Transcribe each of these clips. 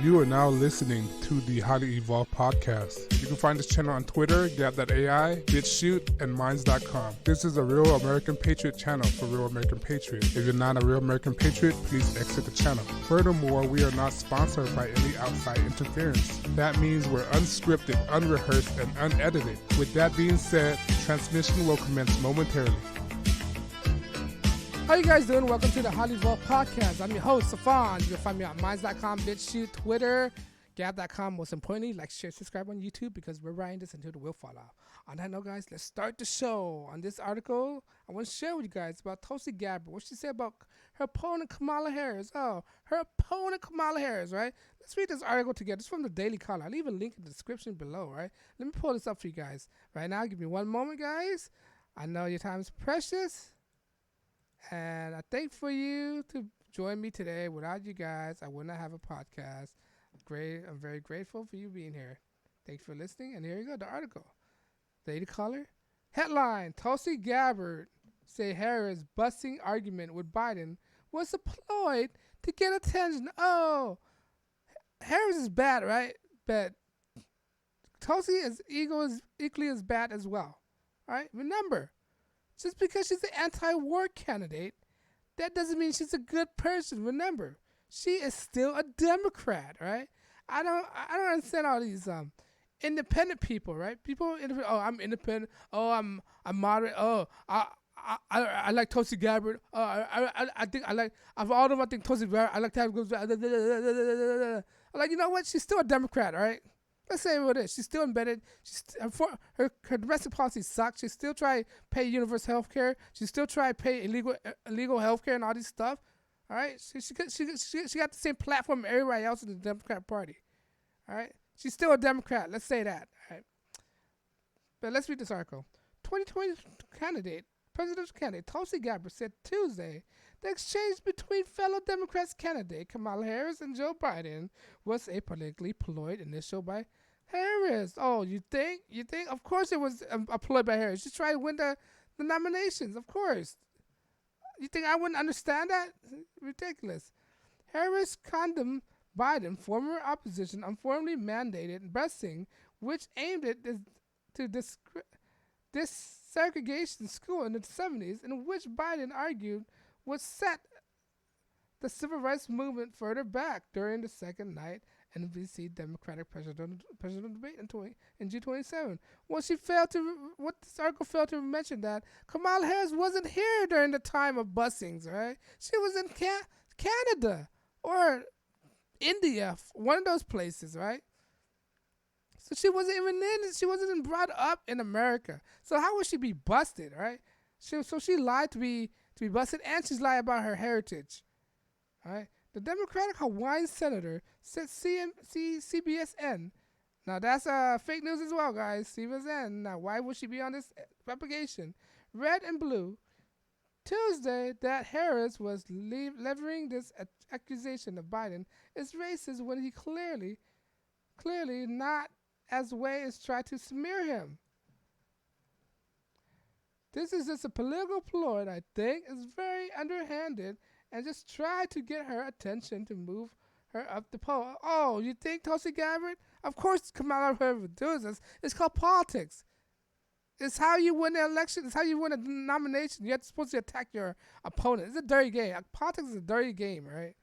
You are now listening to the Highly Evolved Podcast. You can find this channel on Twitter, Gab.ai, BitChute, and Minds.com. This is a Real American Patriot channel for Real American Patriots. If you're not a Real American Patriot, please exit the channel. Furthermore, we are not sponsored by any outside interference. That means we're unscripted, unrehearsed, and unedited. With that being said, transmission will commence momentarily. How you guys doing? Welcome to the HighlyEvolvedPodcast. Podcast. I'm your host, Safan. You can find me on Minds.com, BitChute, Twitter, Gab.com. Most importantly, like, share, subscribe on YouTube because we're riding this until the wheel fall off. On that note, guys, let's start the show. On this article, I want to share with you guys about Tulsi Gabbard. What she said about her opponent, Kamala Harris. Oh, her opponent, Kamala Harris, right? Let's read this article together. It's from the Daily Caller. I'll leave a link in the description below, right? Let me pull this up for you guys. Right now, give me one moment, guys. I know your time is precious. And I thank for you to join me today. Without you guys, I would not have a podcast. I'm very grateful for you being here. Thanks for listening. And here you go, the article. Daily Caller. Headline, Tulsi Gabbard say Harris' busing argument with Biden was a ploy to get attention. Oh, Harris is bad, right? But Tulsi is equally as bad as well. All right? Remember, just because she's an anti-war candidate, that doesn't mean she's a good person. Remember, she is still a Democrat, right? I don't understand all these independent people, right? People, oh, I'm independent. Oh, I'm moderate. Oh, I like Tulsi Gabbard. Oh, I think I like of all of them. I think Tulsi Gabbard. I like to have goes. I'm like, you know what? She's still a Democrat, all right? Let's say what it is. She's still embedded. Her domestic policy sucks. She still try to pay universal health care. She still try to pay illegal health care and all this stuff. All right? She got the same platform as everybody else in the Democrat Party. All right? She's still a Democrat. Let's say that. All right? But let's read this article. 2020 presidential candidate Tulsi Gabbard said Tuesday the exchange between fellow Democrats candidate Kamala Harris and Joe Biden was a politically ployed initial by Harris. Oh, you think? Of course it was a ploy by Harris. She tried to win the nominations, of course. You think I wouldn't understand that? Ridiculous. Harris condemned Biden, former opposition, unfortunately mandated busing, which aimed at desegregation school in the 70s, in which Biden argued would set the civil rights movement further back during the second night NBC Democratic presidential debate in G27. What this article failed to mention that Kamala Harris wasn't here during the time of busings, right? She was in Canada or India, one of those places, right? So she wasn't even brought up in America. So how would she be busted, right? So she lied to be busted, and she's lied about her heritage. All right. The Democratic Hawaiian senator said CBSN. Now that's fake news as well, guys. CBSN. Now why would she be on this propagation? Red and blue. Tuesday that Harris was leveraging this accusation of Biden is racist when he clearly not as way as try to smear him. This is just a political ploy, I think. It's very underhanded and just try to get her attention to move her up the poll. Oh, you think Tulsi Gabbard? Of course Kamala Harris does this. It's called politics. It's how you win the election. It's how you win a nomination. You're supposed to attack your opponent. It's a dirty game. Politics is a dirty game, right?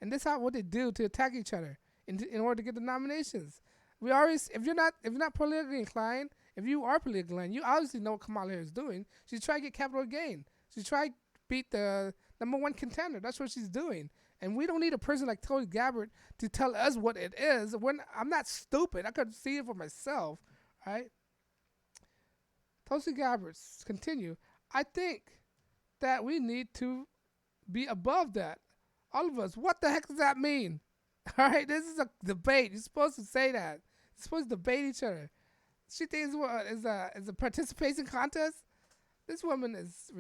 And this is what they do to attack each other in order to get the nominations. If you're not politically inclined, if you are politically inclined, you obviously know what Kamala Harris is doing. She's trying to get capital gain. She's trying to beat the number one contender. That's what she's doing. And we don't need a person like Tulsi Gabbard to tell us what it is. I'm not stupid. I could see it for myself, right? Tulsi Gabbard continue. I think that we need to be above that. All of us. What the heck does that mean? All right, this is a debate. You're supposed to say that. You're supposed to debate each other. She thinks what is a participation contest. This woman is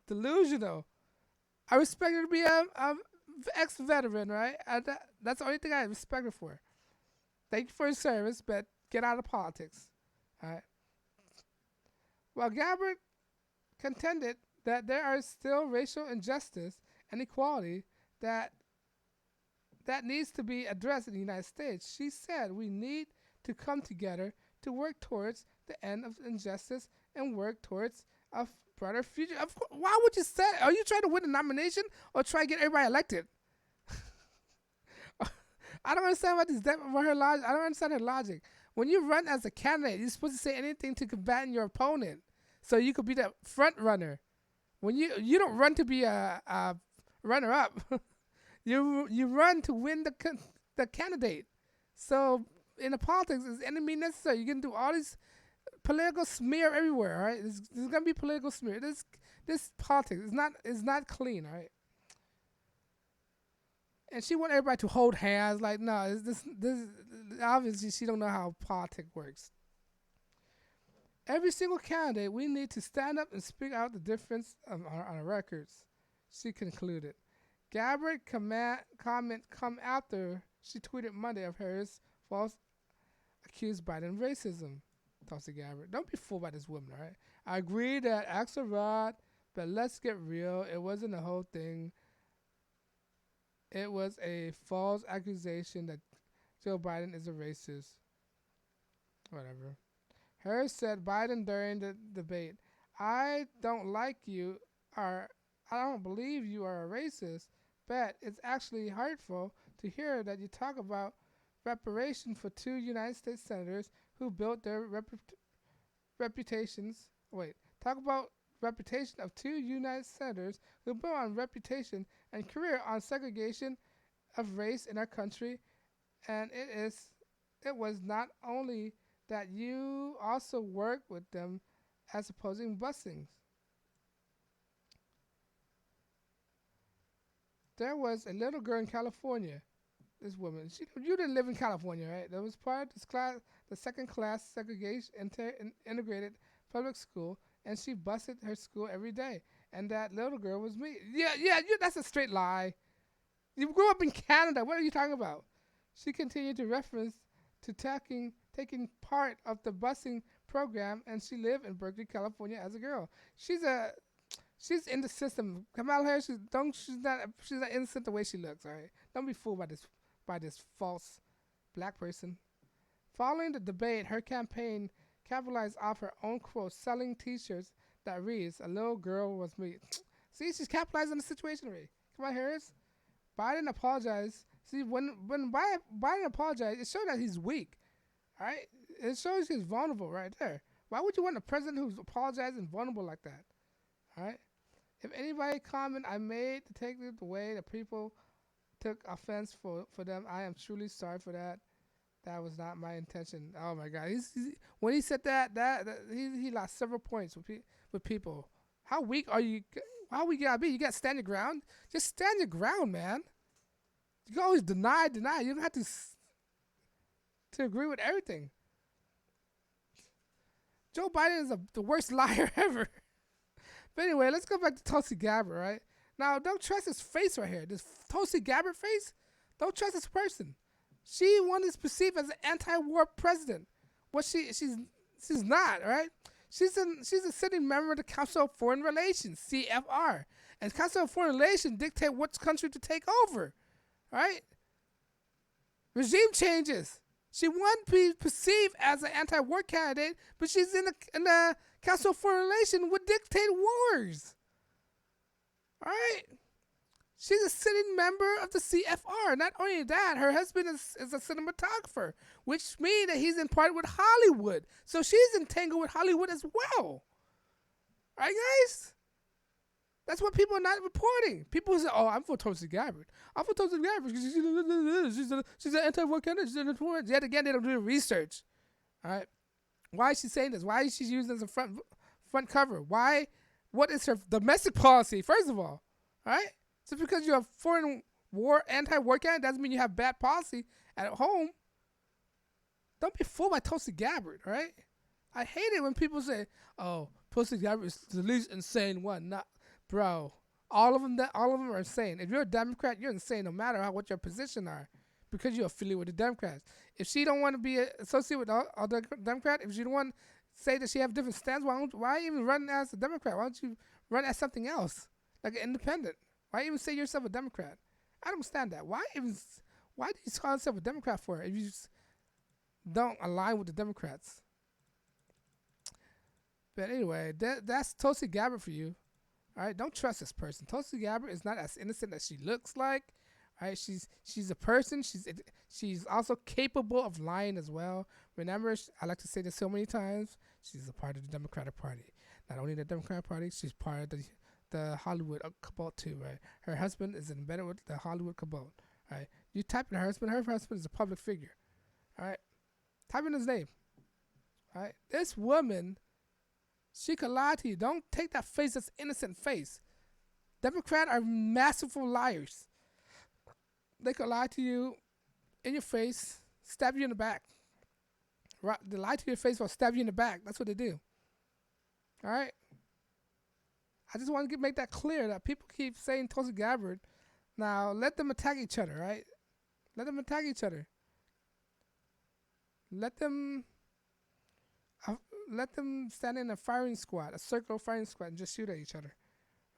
delusional. I respect her to be a ex-veteran, right? That's the only thing I respect her for. Thank you for your service, but get out of politics. All right. While Gabbard contended that there are still racial injustice and inequality that that needs to be addressed in the United States. She said we need to come together to work towards the end of injustice and work towards a brighter future. Why would you say? Are you trying to win a nomination or try to get everybody elected? I don't understand her logic. I don't understand her logic. When you run as a candidate, you're supposed to say anything to combat your opponent, so you could be the front runner. When you don't run to be a runner up, you run to win the candidate. So in the politics, is enemy necessary? You can do all these political smear everywhere. All right, there's gonna be political smear. This politics is not clean. All right. And she want everybody to hold hands. Like, no, this obviously she don't know how politics works. Every single candidate, we need to stand up and speak out the difference on our records, she concluded. Gabbard comment come after she tweeted Monday of hers false accused Biden of racism. Tulsi Gabbard. Don't be fooled by this woman, all right? I agree that acts are wrong, but let's get real. It wasn't the whole thing. It was a false accusation that Joe Biden is a racist. Whatever. Harris said Biden during the debate, I don't like you, or I don't believe you are a racist, but it's actually hurtful to hear that you talk about reparation for two United States senators who built their reputations. Talk about reputation of two United senators who built on reputation and career on segregation of race in our country, and it was not only that you also work with them as opposing busings. There was a little girl in California. This woman, you didn't live in California, right? That was part of this class, the second-class segregation integrated public school, and she busted her school every day. And that little girl was me. Yeah, that's a straight lie. You grew up in Canada. What are you talking about? She continued to reference to taking part of the busing program, and she lived in Berkeley, California as a girl. She's in the system. Kamala Harris, she's not innocent the way she looks, all right? Don't be fooled by this false black person. Following the debate, her campaign capitalized off her own quote, selling T-shirts that reads, "A little girl was me." See, she's capitalizing on the situation already. Kamala Harris, Biden apologized. See, when Biden apologized, it showed that he's weak. All right, it shows he's vulnerable right there. Why would you want a president who's apologizing vulnerable like that? All right. If anybody comment I made to take it the way that people took offense for them, I am truly sorry for that. That was not my intention. Oh my God! When he said that he lost several points with people. How weak are you? How weak you gotta be? You gotta stand your ground. Just stand your ground, man. You can always deny. You don't have to agree with everything. Joe Biden is the worst liar ever. But anyway, let's go back to Tulsi Gabbard, right? Now, don't trust his face right here. This Tulsi Gabbard face, don't trust this person. She is perceived as an anti-war president. What she's not, right? She's a sitting member of the Council of Foreign Relations, CFR. And Council of Foreign Relations dictate which country to take over, right? Regime changes. She won't be perceived as an anti-war candidate, but she's in the Council of Foreign Relations would dictate wars. All right? She's a sitting member of the CFR. Not only that, her husband is a cinematographer, which means that he's in part with Hollywood. So she's entangled with Hollywood as well. All right, guys? That's what people are not reporting. People say, "Oh, I'm for Tulsi Gabbard. I'm for Tulsi Gabbard because she's an anti-war candidate. Yet again, they don't do the research. All right? Why is she saying this? Why is she using this as a front cover? Why? What is her domestic policy, first of all? All right? Just because you're a foreign war, anti-war candidate doesn't mean you have bad policy at home. Don't be fooled by Tulsi Gabbard, all right? I hate it when people say, "Oh, Tulsi Gabbard is the least insane one." Not, bro. All of them are insane. If you're a Democrat, you're insane no matter what your position are, because you're affiliated with the Democrats. If she don't want to be associated with other Democrat, if she don't want to say that she have different stands, why even run as a Democrat? Why don't you run as something else, like an independent? Why even say yourself a Democrat? I don't understand that. Why Why do you call yourself a Democrat for if you just don't align with the Democrats? But anyway, that's Tulsi Gabbard for you. All right, don't trust this person. Tulsi Gabbard is not as innocent as she looks like. All right, she's a person. She's also capable of lying as well. Remember, I like to say this so many times. She's a part of the Democratic Party. Not only the Democratic Party, she's part of the Hollywood cabal too. Right, her husband is embedded with the Hollywood cabal. All right, you type in her husband. Her husband is a public figure. All right, type in his name. All right, this woman. She could lie to you. Don't take that face, that's innocent face. Democrats are masterful liars. They could lie to you in your face, stab you in the back. Right? They lie to your face or stab you in the back. That's what they do. All right? I just want to make that clear that people keep saying Tulsi Gabbard. Now, let them attack each other, right? Let them attack each other. Let them stand in a firing squad, a circle firing squad, and just shoot at each other.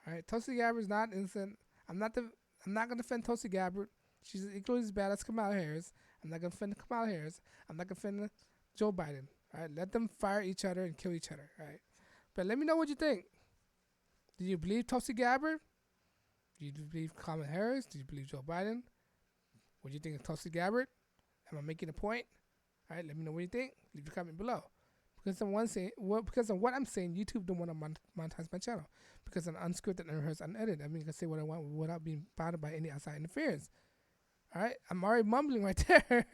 All right, Tulsi Gabbard is not innocent. I'm not gonna defend Tulsi Gabbard. She's equally as bad as Kamala Harris. I'm not gonna defend Kamala Harris. I'm not gonna defend Joe Biden. All right, let them fire each other and kill each other. All right, but let me know what you think. Do you believe Tulsi Gabbard? Do you believe Kamala Harris? Do you believe Joe Biden? What do you think of Tulsi Gabbard? Am I making a point? All right, let me know what you think. Leave a comment below. Because of what I'm saying, YouTube don't want to monetize my channel. Because I'm unscripted and unrehearsed, unedited. I mean, I can say what I want without being bothered by any outside interference. All right, I'm already mumbling right there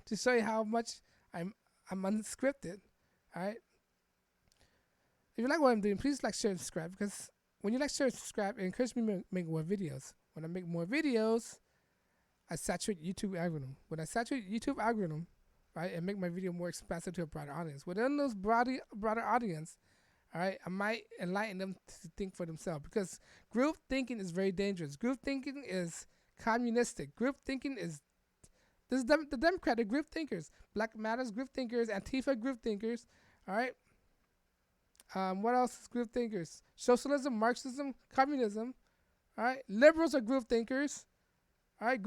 to show you how much I'm unscripted. All right. If you like what I'm doing, please like, share, and subscribe. Because when you like, share, and subscribe, it encourages me to make more videos. When I make more videos, I saturate YouTube algorithm. When I saturate YouTube algorithm, right, and make my video more expansive to a broader audience. Within those broader audience, all right, I might enlighten them to think for themselves, because group thinking is very dangerous. Group thinking is communistic. Group thinking is the Democratic group thinkers, Black Matters group thinkers, Antifa group thinkers. All right. What else is group thinkers? Socialism, Marxism, communism. All right. Liberals are group thinkers. All right.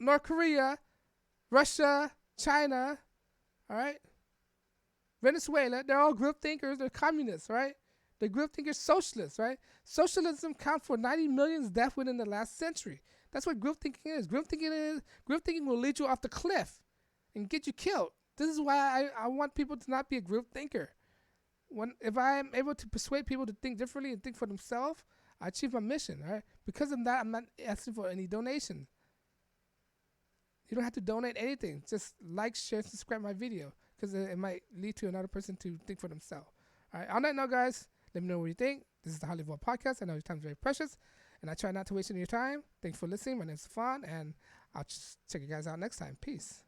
North Korea, Russia, China, all right, Venezuela, they're all group thinkers. They're communists, right? They're group thinkers, socialists, right? Socialism counts for 90 million deaths within the last century. That's what group thinking is. Group thinking will lead you off the cliff and get you killed. This is why I want people to not be a group thinker. If I am able to persuade people to think differently and think for themselves, I achieve my mission, all right? Because of that, I'm not asking for any donation. You don't have to donate anything. Just like, share, subscribe my video, because it might lead to another person to think for themselves. All right. On that note, guys, let me know what you think. This is the HighlyEvolvedPodcast. I know your time is very precious, and I try not to waste any of your time. Thanks for listening. My name is Stefan, and I'll just check you guys out next time. Peace.